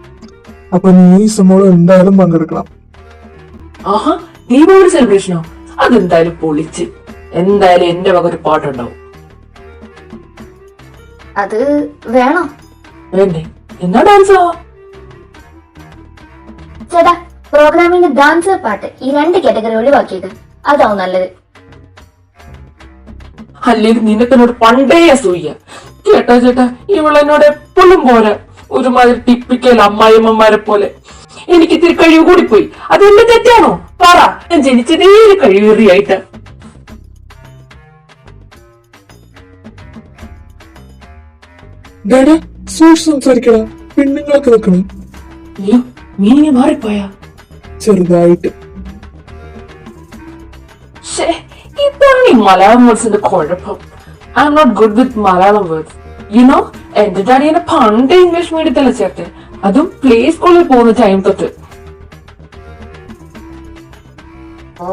അപ്പൊ നീ ഈ സമയം എന്തായാലും പങ്കെടുക്കണം. ആഹാ, ദീപാവലി സെലിബ്രേഷനോ? അതെന്തായാലും പൊളിച്ച്. എന്തായാലും എന്റെ വക ഒരു പാട്ടുണ്ടാവും. അത് വേണോ? വേണ്ടേ? എന്നാ ഡാൻസ് ആവാ. ചേട്ടാ, പ്രോഗ്രാമിന്റെ ഡാൻസ്, പാട്ട് ഈ രണ്ട് കാറ്റഗറി ഒഴിവാക്കിയത് അതാവും നല്ലത്. അല്ലെങ്കിൽ നിനക്കെന്നോട് പണ്ടേ അസൂയ. ചേട്ടാ ചേട്ടാ, ഇവളെന്നോട് എപ്പോഴും പോരാ, ഒരുമാതിരി ടിപ്പിക്കൽ അമ്മായിമ്മമാരെ പോലെ. എനിക്ക് ഇത്തിരി കഴിവ് കൂടിപ്പോയി. അതെന്റെ തെറ്റാണോ? പറ, ഞാൻ ജനിച്ചതേ കഴിവേറിയായിട്ട്. ഡാഡാ, സൂക്ഷിച്ച് സംസാരിക്കടാ, പെണ്ണുങ്ങളൊക്കെ വെക്കണം. അയ്യോ, മീനിങ് മാറിപ്പോയാ? ചെറുതായിട്ട്. ഇതാണ് ഈ മലയാളം വേർഡ്സിന്റെ കുഴപ്പം. I am not good with Malayalam words. You know, എന്റെ ഡാഡി എന്നെ പണ്ട് ഇംഗ്ലീഷ് മീഡിയത്തിലെ ചേർത്ത്, അതും പ്ലേ സ്കൂളിൽ പോകുന്ന ടൈം തൊട്ട്. ഓ,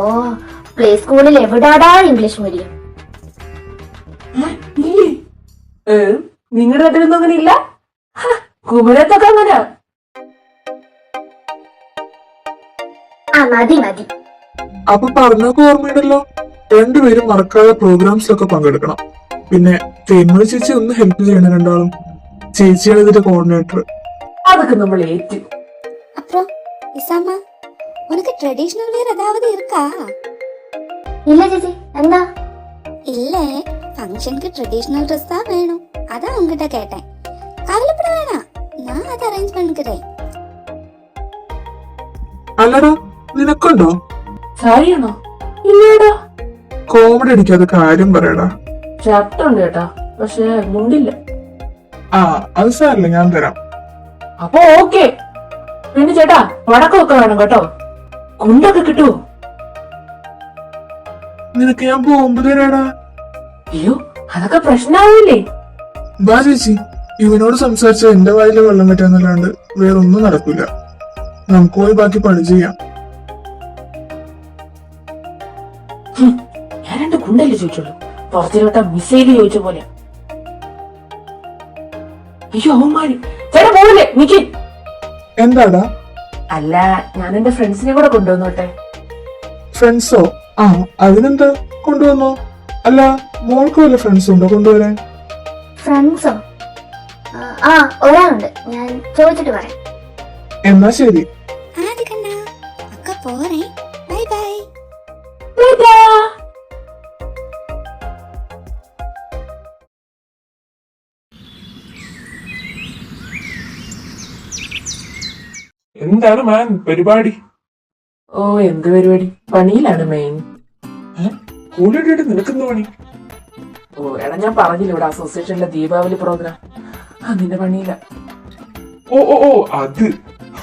പ്ലേ സ്കൂളിൽ എവിടാടാ ഇംഗ്ലീഷ് മീഡിയം? നിങ്ങളുടെ നാട്ടിലൊന്നും അങ്ങനെ ഇല്ല? കുമരത്തൊക്കെ അങ്ങനെയാ. ആ മതി മതി. അപ്പൊ പറഞ്ഞൊക്കെ ഓർമ്മയുണ്ടല്ലോ. രണ്ടുപേരും മറക്കാതെ പ്രോഗ്രാംസിലൊക്കെ പങ്കെടുക്കണം. പിന്നെ തേന്മൊഴി ചേച്ചി ഒന്ന് ഹെൽപ്പ് ചെയ്യണം രണ്ടാളും. ചേച്ചിയാണ് ഇതിന്റെ കോർഡിനേറ്റർ. അതൊക്കെ നമ്മൾ ഏറ്റ്. அப்புறம் இசாமா உனக்கு ட்ரெடிஷ்னல் வேர் ஏதாவது இருக்கா? ഇല്ല ചേച്ചി, എന്താ? இல்ல, ஃபங்க்ஷனுக்கு ட்ரெடிஷ்னல் ட்ரெஸ் தான் வேணும். அதான் உங்ககிட்ட கேட்டேன். கவலைப்பட வேணாம், நான் அதை அரேஞ்ச் பண்ணிக்கிறேன். അല്ലടാ, നിനക്കുണ്ടോ? സാരിയാണോ? ഇല്ലേടാ. കോമഡി അടിക്കാതെ കാര്യം പറയടാ. ഷർട്ടുണ്ട് കേട്ടാ, പക്ഷെ മുണ്ടില്ല. ആ, അത് സാരല്ല, ഞാൻ തരാം. അപ്പൊ ഓക്കെ. പിന്നെ ചേട്ടാ, വടക്കമൊക്കെ വേണം കേട്ടോ. കുണ്ടൊക്കെ കിട്ടുമോ? നിനക്ക് ഞാൻ ബോംബ് തരാടാ. അയ്യോ, അതൊക്കെ പ്രശ്നാവൂലേ? ബാ ചേച്ചി, ഇവനോട് സംസാരിച്ച എന്റെ വായില് വെള്ളം പറ്റാന്നല്ലാണ്ട് വേറൊന്നും നടക്കില്ല. നമുക്ക് പോയി ബാക്കി പണി ചെയ്യാം. ഞാൻ 2 കുണ്ടല്ലേ ചോദിച്ചോളൂ. പുറത്തിലോട്ട മിസൈല് ചോദിച്ച പോലെ. അയ്യോ അവന്മാര്. ചേട്ടാ പോവില്ലേ, നിക്ക്. എന്താടാ? അല്ല, ഞാൻ എന്റെ ഫ്രണ്ട്സിനെ കൂടെ കൊണ്ടുവന്നോട്ടെ. ഫ്രണ്ട്സോ? ആ, അതിനെന്താ, കൊണ്ടുവന്നോ. അല്ല, മോൾക്ക് വല്ല ഫ്രണ്ട്സ് ഉണ്ടോ കൊണ്ടുവരാൻ? ഫ്രണ്ട്സോ? ആ, ഒരാളുണ്ട്, ഞാൻ ചോദിച്ചിട്ട് പറയാം. എന്നാ ശരി. ஆதி கண்ணா, அக்கா போறேன். Bye bye. എന്താണ് മാൻ പരിപാടി? ഓ, എന്ത് പരിപാടി? പണിയിലാണ് മെയിൻ. കൂടിയിട്ട് നിനക്കെന്ത് പണി? ഓ എടാ, ഞാൻ പറഞ്ഞില്ല ഇവിടെ അസോസിയേഷനിലെ ദീപാവലി പ്രോഗ്രാം. നിന്റെ പണിയില്ല. ഓ ഓ ഓ, അത്.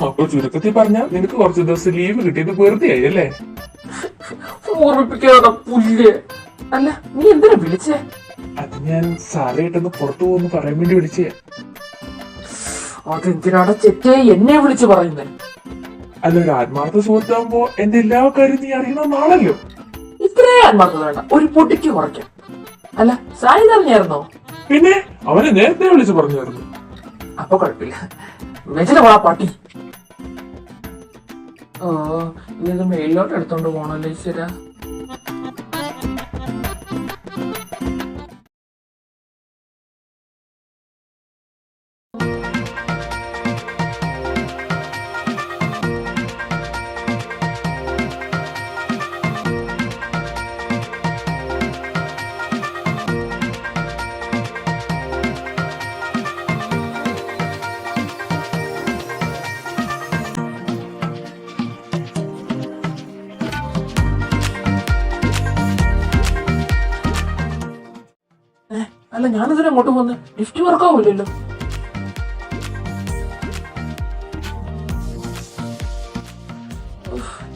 അപ്പൊ ചുരുക്കത്തിൽ പറഞ്ഞ നിനക്ക് കുറച്ച് ദിവസം ലീവ് കിട്ടിയത് വെറുതെ ആയി അല്ലേ? ഓർമ്മിപ്പിക്കാതെ പുല്ല്. അല്ല, നീ എന്തിനാ വിളിച്ചേ? അത് ഞാൻ സാറേട്ടൊന്ന് പുറത്തു പോകുന്നു പറയാൻ വേണ്ടി വിളിച്ചേ. അതെന്തിനാണ് ചെറ്റേ എന്നെ വിളിച്ചു പറയുന്നത്? അല്ല, ഒരു ആത്മാർത്ഥ സുഹൃത്താകുമ്പോ എന്റെ എല്ലാ കാര്യം നീ അറിയണമെന്ന് ആണല്ലോ. ഇത്രേ ആത്മാർത്ഥത വേണ്ട, ഒരു പൊട്ടിക്ക് കുറയ്ക്കാം. അല്ല, സായി തന്നെയായിരുന്നോ? പിന്നെ അവനെ നേരത്തെ വിളിച്ചു പറഞ്ഞായിരുന്നു. അപ്പൊ കുഴപ്പമില്ല. വെച്ചിട്ട് പോടാ പട്ടി. ഓ, ഇത് മേലിലോട്ട് എടുത്തോണ്ട് പോണല്ലോ ഈശ്വര. അല്ല, ഞാനിതിനെ അങ്ങോട്ട് പോന്ന് ലിഫ്റ്റ് വർക്കാവില്ലല്ലോ.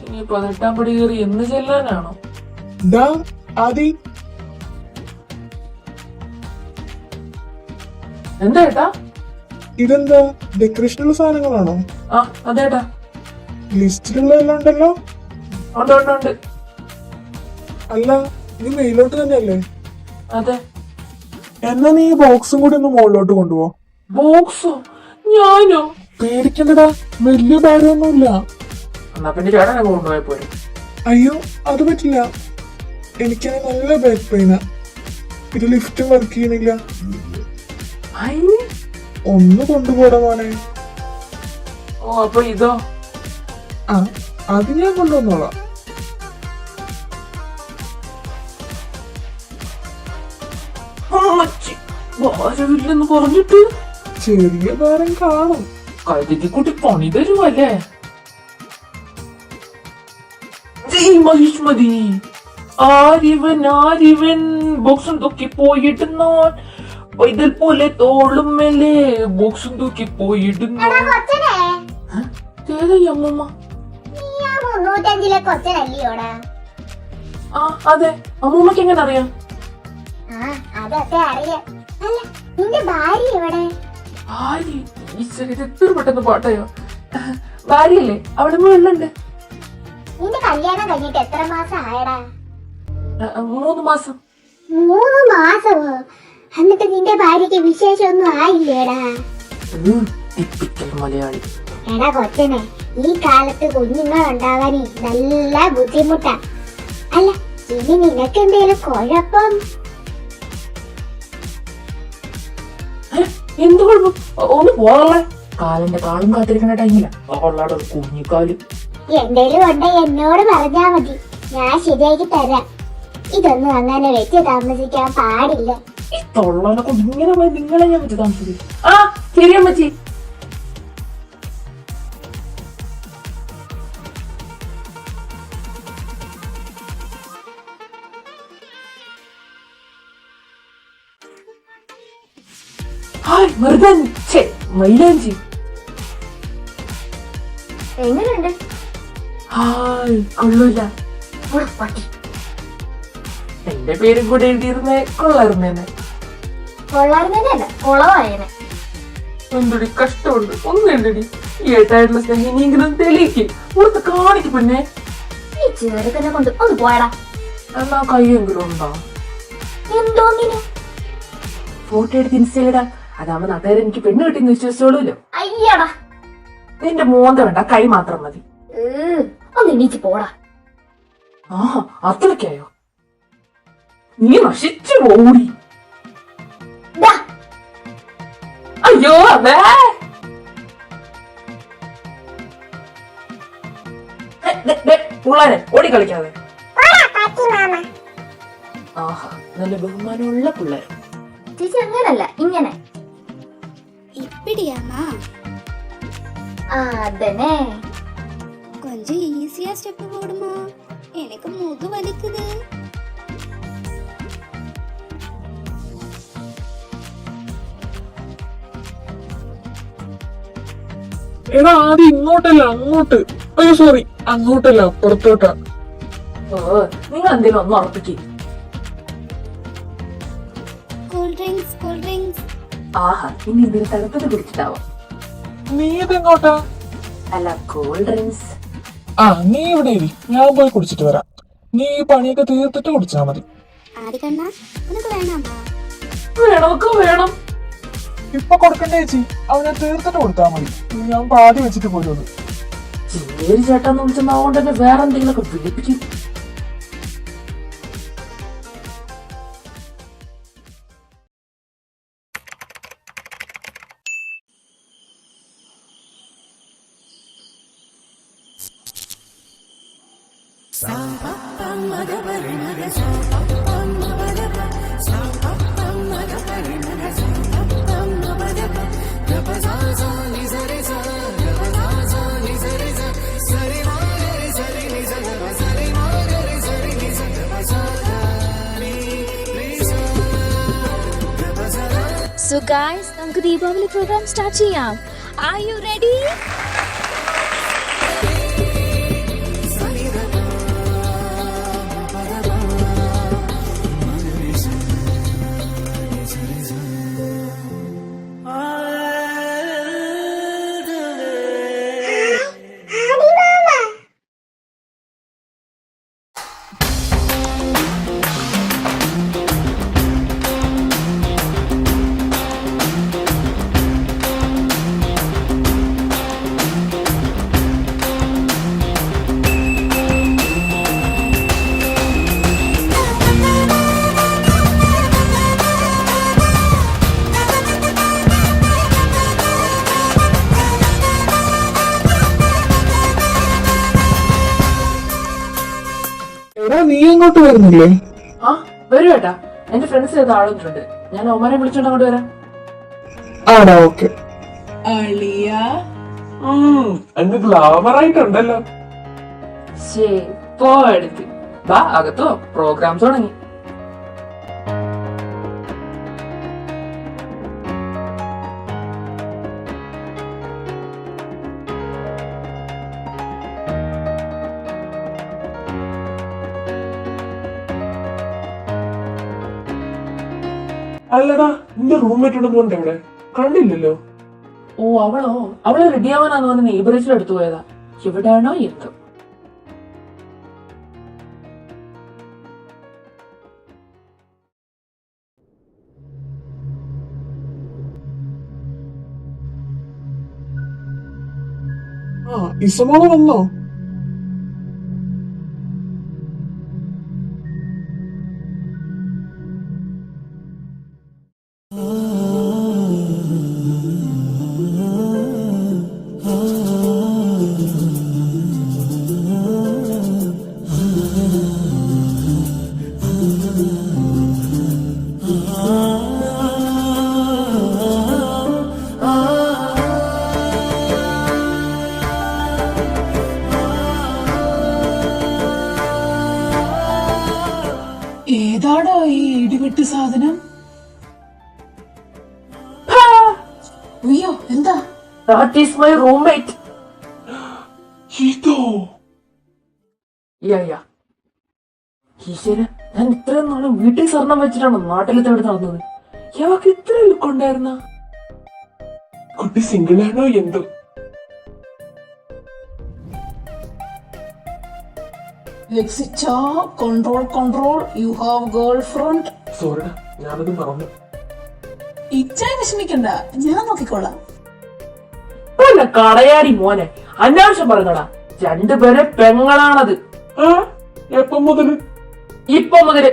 ഇനി 18ാം പടി കയറി എന്ന് ചെല്ലാനാണോ? എന്താ ഏട്ടാ? ഇതെന്താ, ഡെക്കറേഷനുള്ള സാധനങ്ങളാണോ? ആ അതേട്ടാ. ലിസ്റ്റിലുള്ള എല്ലാം ഉണ്ടല്ലോ. ഉണ്ട് ഉണ്ട് ഉണ്ട്. അല്ല, നീ മെയിലോട്ട് തന്നെയല്ലേ? അതെ. എന്നാ നീ ഈ ബോക്സും കൂടി ഒന്ന് മുകളിലോട്ട് കൊണ്ടുപോ. ബോക്സോ? ഞാനോ? പേടിക്കണ്ടടാ, വലിയ ഭാരമൊന്നുമില്ല. എന്നാ പിന്നെ ചേട്ടനെ കൊണ്ടുപോയ പോലെ. അയ്യോ, അത് പറ്റില്ല. എനിക്കാണ് നല്ല ബാക്ക് പെയിനാ. ഇത് ലിഫ്റ്റും വർക്ക് ചെയ്യണില്ല. ഒന്ന് കൊണ്ടുപോടാ മോനെ. ഓ, അപ്പൊ ഇതോ? ആ, അത് ഞാൻ കൊണ്ടുവന്നോളാം. ഭാരമില്ലെന്ന് പറഞ്ഞിട്ട് ചെറിയ ഭാരം കാണും. കരുതിക്കുട്ടി പണി തരുമല്ലേ? മഹേഷ് മതി. ആരിവൻ ബോക്സും തൂക്കി പോയിടുന്നോ, പൈതൽ പോലെ തോളും മേലെ ബോക്സും തൂക്കി പോയിടുന്നു. അമ്മൂമ്മ. ആ അതെ, അമ്മൂമ്മക്ക് എങ്ങനെ അറിയാം? അതൊക്കെ അറിയാം. അല്ല, നിന്റെ ഭാര്യ എവിടെ? ഭാര്യ? ഇത് എത്ര പെട്ടെന്ന് പാട്ടയോ? ഭാര്യയല്ലേ, അവിടെ വെള്ളുണ്ട്. നിന്റെ കല്യാണം കഴിഞ്ഞിട്ട് എത്ര മാസം ആയടാ? 3 മാസം. 3 മാസമോ? എന്നിട്ട് നിന്റെ ഭാര്യക്ക് വിശേഷമൊന്നും ആയില്ലേടാ? മലയാളി. എടാ കൊച്ചനെ, ഈ കാലത്ത് കുഞ്ഞുങ്ങൾ ഉണ്ടാവാൻ നല്ല ബുദ്ധിമുട്ടാ. അല്ല, ഇനി നിനക്കെന്തേലും കുഴപ്പം? എന്ത് കുഴപ്പം? ഒന്ന് പോകാനുള്ള കാലിന്റെ കാളും കാത്തിരിക്കുന്ന ടൈമില്ല അവളുടെ ഒരു കുഞ്ഞിക്കാല്. എന്തേലും ഉണ്ടെ എന്നോട് പറഞ്ഞാ മതി, ഞാൻ ശരിയാക്കി തരാം. ഇതൊന്നും അങ്ങനെ വെച്ച് താമസിക്കാൻ പാടില്ല. ഈ തൊള്ളനെ കൊണ്ട് ഇങ്ങനെ നിങ്ങളെ ഞാൻ വെച്ച് താമസിക്കും. ആ ശരി അമ്മച്ചി. ഹായ് മൃഗൻ, മൈലാഞ്ചി. എങ്ങനെയുണ്ട്? ഹായ് കൊള്ളൂല. പട്ടി എന്റെ പേരും കൂടെ എഴുതിയിരുന്നേ കൊള്ളായിരുന്നേനെ. കൊള്ളാറുന്നതല്ല, കുളവായനെ. എന്തൊരു കഷ്ടമുണ്ട്. ഒന്നും എഴുതി ഈ ഏട്ടായിട്ടുള്ള സ്നേഹം ഇനിയെങ്കിലും തെളിയിക്ക്, പുറത്ത് കാണിക്ക്. പിന്നെ ഈ ചെറുക്കനെ കൊണ്ട് ഒന്ന് പോയടാ. എന്നാ കൈയെങ്കിലും ഉണ്ടോ? എന്തോന്നിന്? ഫോട്ടോ എടുത്ത് ഇൻസ്റ്റയിലിടാ. അതാവുമ്പോ നാട്ടുകാരെ എനിക്ക് പെണ്ണ് കിട്ടിയെന്ന് വിശ്വസിച്ചോളൂല്ലോ. അയ്യടാ, നിന്റെ മോന്ത വേണ്ട, കൈ മാത്രം മതി. ഒന്ന് എണീച്ച് പോടാ. ആ അത്രയ്ക്കായോ? നീ നശിച്ചു പോടി. ദാ, അയ്യോ അതെ. പിള്ളേരെ ഓടി കളിക്കാതെ. ആഹാ, നല്ല ബഹുമാനമുള്ള പിള്ളേർ. ചേച്ചി അങ്ങനല്ല, ഇങ്ങനെ. ഇപ്പിടിയാമാ അതന്നെ. கொஞ்சம் ஈஸியா ஸ்டெப் போடுமா, எனக்கு முது வலிக்குது. എടാ ആദ്യം ഇങ്ങോട്ടല്ല അങ്ങോട്ട്. അയ്യോ സോറി, അങ്ങോട്ടല്ല അപ്പുറത്തോട്ടാ. ഓ നിങ്ങൾ എന്തെങ്കിലും ഒന്ന് ഉറപ്പിക്കും. Cool drinks, cool drinks. ആഹാ, ഇനി എന്തെങ്കിലും തണുപ്പത് കുടിച്ചിട്ടാവും. നീ ഇതെങ്ങോട്ടാ? അല്ല, കൂൾ ഡ്രിങ്ക്സ്. ആ നീ ഇവിടെ ഇരി, ഞാൻ പോയി കുടിച്ചിട്ട് വരാം. നീ ഈ പണിയൊക്കെ തീർത്തിട്ട് കുടിച്ചാ മതി. ആദ്യ കണ്ണാ, ഉനക്ക് വേണാമാ? വേണമൊക്കെ വേണം. ഇപ്പൊ കൊടുക്കണ്ട ചേച്ചി, അവനെ തീർത്തിട്ട് കൊടുത്താ മതി. ഞാൻ പാതി വെച്ചിട്ട് പോരുള്ളൂ. ചേരി ചേട്ടാന്ന് വിളിച്ചെന്നാവോണ്ട് തന്നെ വേറെ എന്തെങ്കിലുമൊക്കെ വിളിപ്പിക്കും. So guys, നമുക്ക് ദീപാവലി പ്രോഗ്രാം സ്റ്റാർട്ട് ചെയ്യാം. Are you ready? എടാ നീ എങ്ങോട്ട് വരുന്നില്ലേ? ആ വരൂ ഏട്ടാ, എന്റെ ഫ്രണ്ട്സ് ഏത് ആളുണ്ട്. ഞാൻ അവന്മാരെ വിളിച്ചോണ്ട് അങ്ങോട്ട് വരാം. ആടാ ഓക്കെ. അളിയ അങ്ങ് ഗ്ലാമർ ആയിട്ടുണ്ടല്ലോ. ശരി പോ എടുത്ത് വാ, അകത്തോ പ്രോഗ്രാംസ് തുടങ്ങി. അല്ലടാ, നിന്റെ റൂംമേറ്റ് ഉണ്ടെന്ന് പറഞ്ഞിട്ട് എവിടെ കണ്ടില്ലല്ലോ? ഓ അവള് റെഡിയാവാനാന്ന് പറഞ്ഞ നെയ്ബറേജിൽ എടുത്തു പോയതാ. എവിടെയാണോ എത്തും. ഇസമോള് വന്നോ? ഏതാടാ ഈ ഇടിവെട്ടി സാധനം? അയ്യോ എന്താ? That is my roommate. ഇതോ? ഈശ്വര, ഞാൻ ഇത്രയും നാളും വീട്ടിൽ സ്വർണം വെച്ചിട്ടാണ് നാട്ടിൽ തേടി നടന്നത്. ഇയാൾക്ക് ഇത്ര ലുക്കുണ്ടായിരുന്ന? കുട്ടി സിംഗിൾ ആണോ എന്തോ? ലക്സിച്ച, control control, you have girlfriend. സോറിടാ, ഞാനത് മറന്നു. ഇച്ചാൻ വിഷമിക്കണ്ട, ഞാൻ നോക്കിക്കോളാം. കടയാടി മോനെ, അനാവശ്യം പറഞ്ഞടാ. രണ്ടുപേരെ പെങ്ങളാണത്. എപ്പം മുതല്? ഇപ്പൊ മുതല്